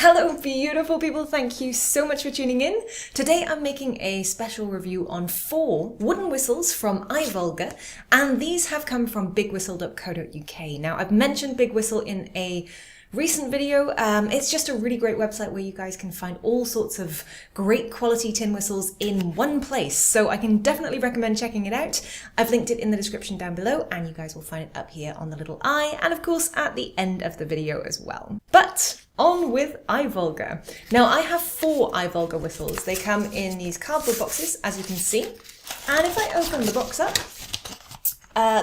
Hello beautiful people, thank you so much for tuning in. Today I'm making a special review on 4 wooden whistles from iVolga, and these have come from bigwhistle.co.uk. Now I've mentioned Big Whistle in a recent video. It's just a really great website where you guys can find all sorts of great quality tin whistles in one place, so I can definitely recommend checking it out. I've linked it in the description down below and you guys will find it up here on the little eye and of course at the end of the video as well. But on with iVolga. Now I have 4 iVolga whistles. They come in these cardboard boxes, as you can see, and if I open the box up,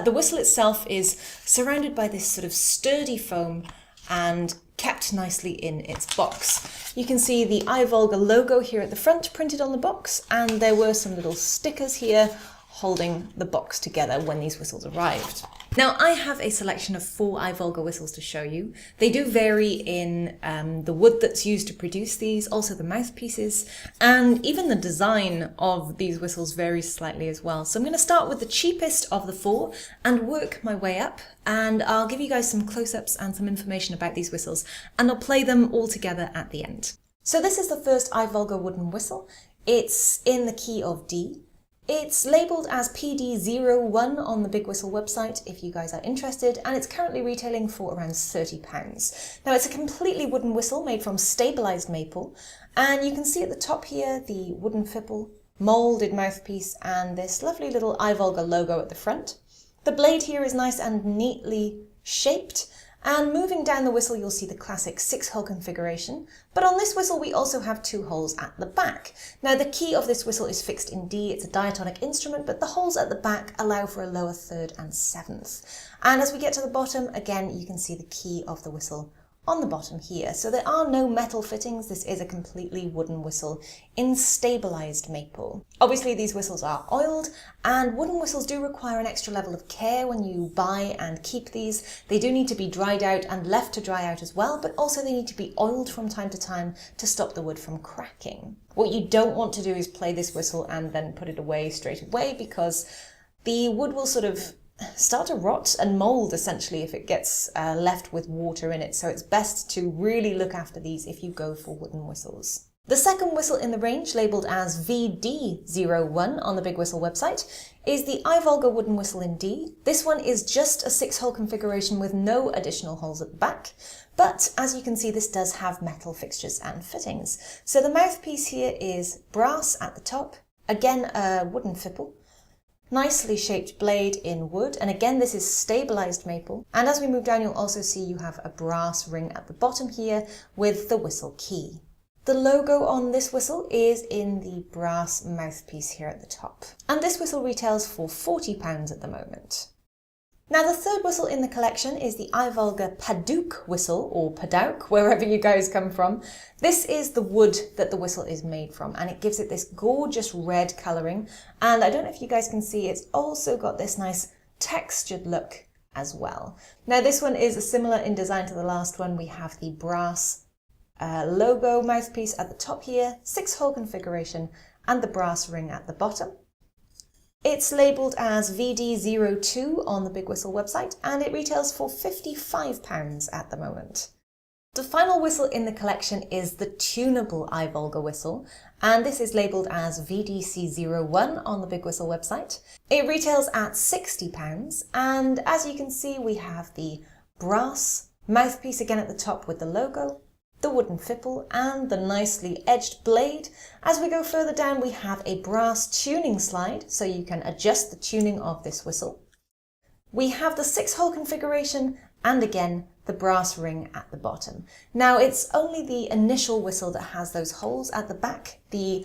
the whistle itself is surrounded by this sort of sturdy foam and kept nicely in its box. You can see the iVolga logo here at the front printed on the box, and there were some little stickers here holding the box together when these whistles arrived. Now I have a selection of 4 iVolga whistles to show you. They do vary in the wood that's used to produce these, also the mouthpieces, and even the design of these whistles varies slightly as well. So I'm going to start with the cheapest of the 4 and work my way up, and I'll give you guys some close-ups and some information about these whistles, and I'll play them all together at the end. So this is the first iVolga wooden whistle. It's in the key of D. It's labelled as PD01 on the Big Whistle website if you guys are interested, and it's currently retailing for around £30. Now it's a completely wooden whistle made from stabilised maple, and you can see at the top here the wooden fipple, moulded mouthpiece, and this lovely little iVolga logo at the front. The blade here is nice and neatly shaped, and moving down the whistle you'll see the classic 6-hole configuration, but on this whistle we also have 2 holes at the back. Now the key of this whistle is fixed in D, it's a diatonic instrument, but the holes at the back allow for a lower 3rd and 7th. And as we get to the bottom, again you can see the key of the whistle on the bottom here. So there are no metal fittings, this is a completely wooden whistle in stabilised maple. Obviously these whistles are oiled, and wooden whistles do require an extra level of care when you buy and keep these. They do need to be dried out and left to dry out as well, but also they need to be oiled from time to time to stop the wood from cracking. What you don't want to do is play this whistle and then put it away straight away, because the wood will sort of start to rot and mould essentially if it gets left with water in it, so it's best to really look after these if you go for wooden whistles. The second whistle in the range, labelled as VD01 on the Big Whistle website, is the iVolga wooden whistle in D. This one is just a 6-hole configuration with no additional holes at the back, but as you can see this does have metal fixtures and fittings. So the mouthpiece here is brass at the top, again a wooden fipple, nicely shaped blade in wood, and again this is stabilised maple, and as we move down you'll also see you have a brass ring at the bottom here with the whistle key. The logo on this whistle is in the brass mouthpiece here at the top, and this whistle retails for £40 at the moment. Now the third whistle in the collection is the iVolga Padouk whistle, or Padouk, wherever you guys come from. This is the wood that the whistle is made from, and it gives it this gorgeous red colouring, and I don't know if you guys can see, it's also got this nice textured look as well. Now this one is similar in design to the last one. We have the brass logo mouthpiece at the top here, 6-hole configuration, and the brass ring at the bottom. It's labelled as VD02 on the Big Whistle website, and it retails for £55 at the moment. The final whistle in the collection is the Tunable iVolga whistle, and this is labelled as VDC01 on the Big Whistle website. It retails at £60, and as you can see we have the brass mouthpiece again at the top with the logo, the wooden fipple, and the nicely edged blade. As we go further down we have a brass tuning slide, so you can adjust the tuning of this whistle. We have the 6-hole configuration, and again the brass ring at the bottom. Now it's only the initial whistle that has those holes at the back. The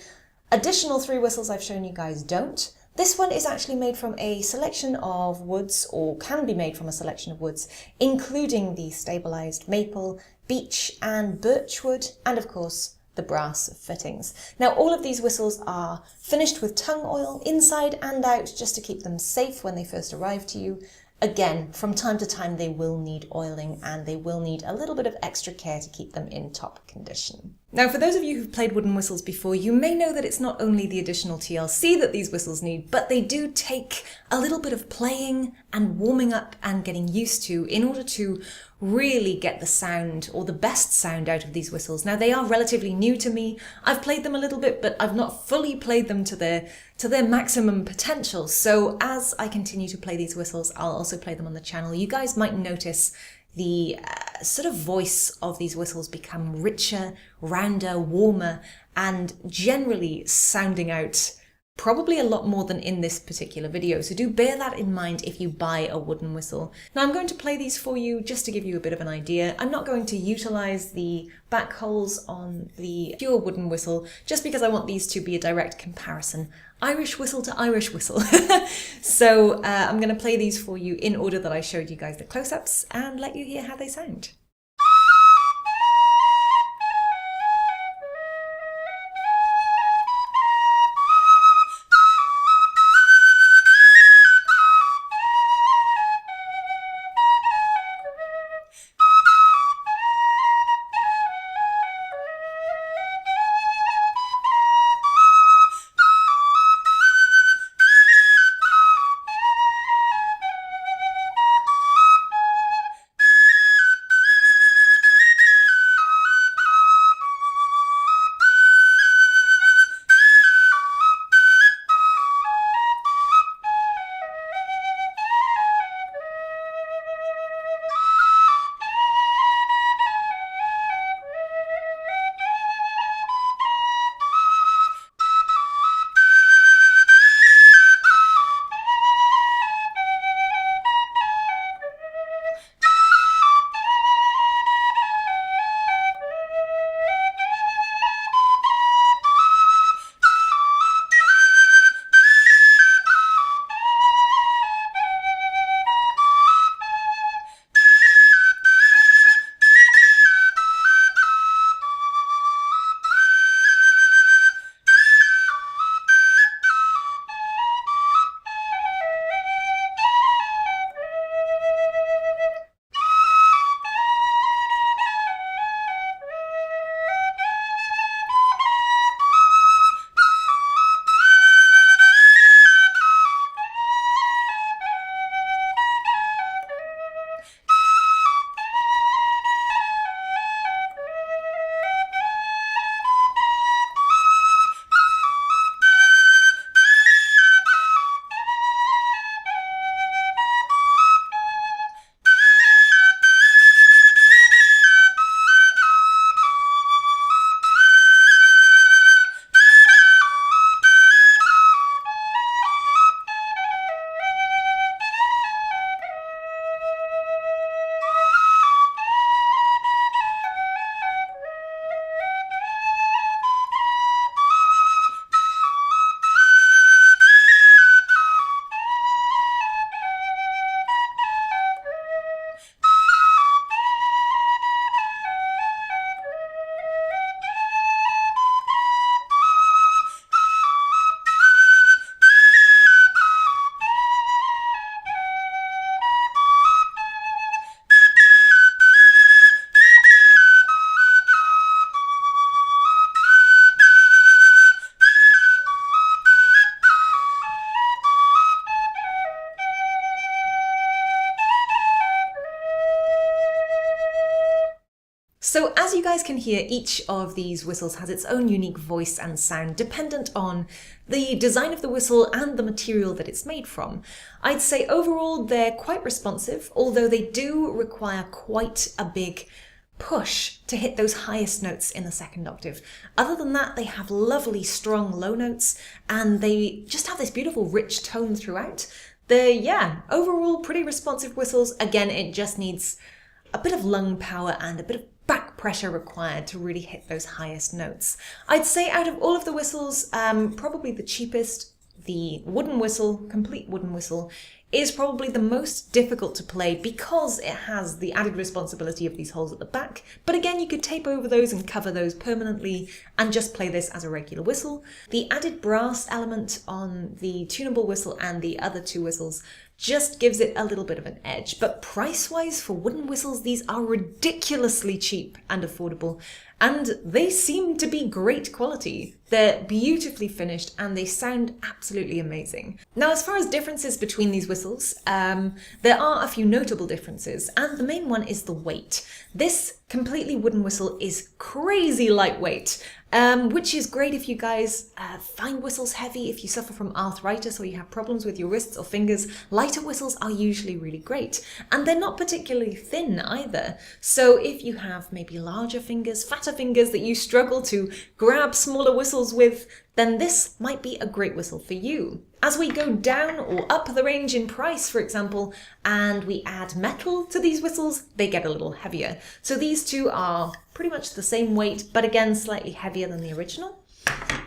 additional 3 whistles I've shown you guys don't. This one is actually made from a selection of woods, or can be made from a selection of woods, including the stabilised maple, beech and birchwood, and of course the brass fittings. Now all of these whistles are finished with tung oil inside and out, just to keep them safe when they first arrive to you. Again, from time to time they will need oiling, and they will need a little bit of extra care to keep them in top condition. Now, for those of you who've played wooden whistles before, you may know that it's not only the additional TLC that these whistles need, but they do take a little bit of playing and warming up and getting used to in order to really get the sound, or the best sound, out of these whistles. Now, they are relatively new to me. I've played them a little bit, but I've not fully played them to their maximum potential. So as I continue to play these whistles, I'll also play them on the channel. You guys might notice the sort of voice of these whistles become richer, rounder, warmer, and generally sounding out probably a lot more than in this particular video. So do bear that in mind if you buy a wooden whistle. Now I'm going to play these for you just to give you a bit of an idea. I'm not going to utilize the back holes on the pure wooden whistle just because I want these to be a direct comparison. Irish whistle to Irish whistle. So I'm going to play these for you in order that I showed you guys the close-ups and let you hear how they sound. So as you guys can hear, each of these whistles has its own unique voice and sound dependent on the design of the whistle and the material that it's made from. I'd say overall they're quite responsive, although they do require quite a big push to hit those highest notes in the second octave. Other than that, they have lovely strong low notes and they just have this beautiful rich tone throughout. They're, yeah, overall pretty responsive whistles. Again, it just needs a bit of lung power and a bit of back pressure required to really hit those highest notes. I'd say out of all of the whistles, probably the cheapest, the wooden whistle, complete wooden whistle, is probably the most difficult to play because it has the added responsibility of these holes at the back. But again, you could tape over those and cover those permanently and just play this as a regular whistle. The added brass element on the tunable whistle and the other two whistles just gives it a little bit of an edge. But price-wise for wooden whistles, these are ridiculously cheap and affordable. and they seem to be great quality. They're beautifully finished and they sound absolutely amazing. Now, as far as differences between these whistles, there are a few notable differences, and the main one is the weight. This completely wooden whistle is crazy lightweight, which is great if you guys find whistles heavy, if you suffer from arthritis or you have problems with your wrists or fingers. Lighter whistles are usually really great, and they're not particularly thin either. So if you have maybe larger fingers, fatter fingers that you struggle to grab smaller whistles with, then this might be a great whistle for you. As we go down or up the range in price, for example, and we add metal to these whistles, they get a little heavier. So these two are pretty much the same weight, but again, slightly heavier than the original.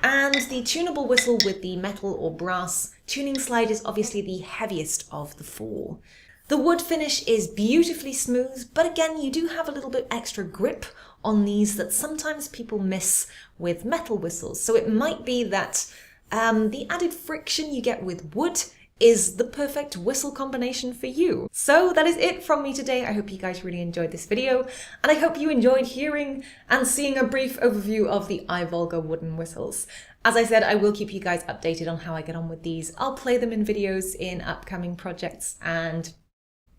And the tunable whistle with the metal or brass tuning slide is obviously the heaviest of the four. The wood finish is beautifully smooth, but again, you do have a little bit extra grip on these that sometimes people miss with metal whistles. So it might be that the added friction you get with wood is the perfect whistle combination for you. So that is it from me today. I hope you guys really enjoyed this video, and I hope you enjoyed hearing and seeing a brief overview of the iVolga wooden whistles. As I said, I will keep you guys updated on how I get on with these. I'll play them in videos in upcoming projects, and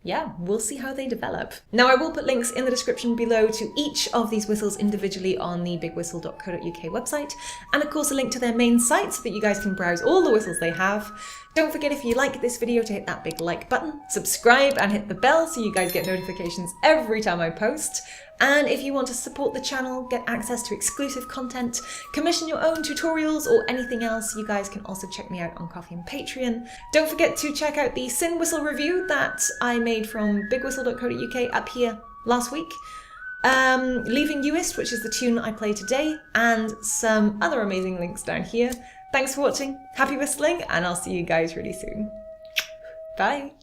yeah, we'll see how they develop. Now, I will put links in the description below to each of these whistles individually on the bigwhistle.co.uk website, and of course a link to their main site so that you guys can browse all the whistles they have. Don't forget, if you like this video, to hit that big like button, subscribe and hit the bell so you guys get notifications every time I post. And if you want to support the channel, get access to exclusive content, commission your own tutorials or anything else, you guys can also check me out on Ko-fi and Patreon. Don't forget to check out the Sin Whistle review that I made from bigwhistle.co.uk up here last week. Leaving Uist, which is the tune I play today, and some other amazing links down here. Thanks for watching, happy whistling, and I'll see you guys really soon. Bye!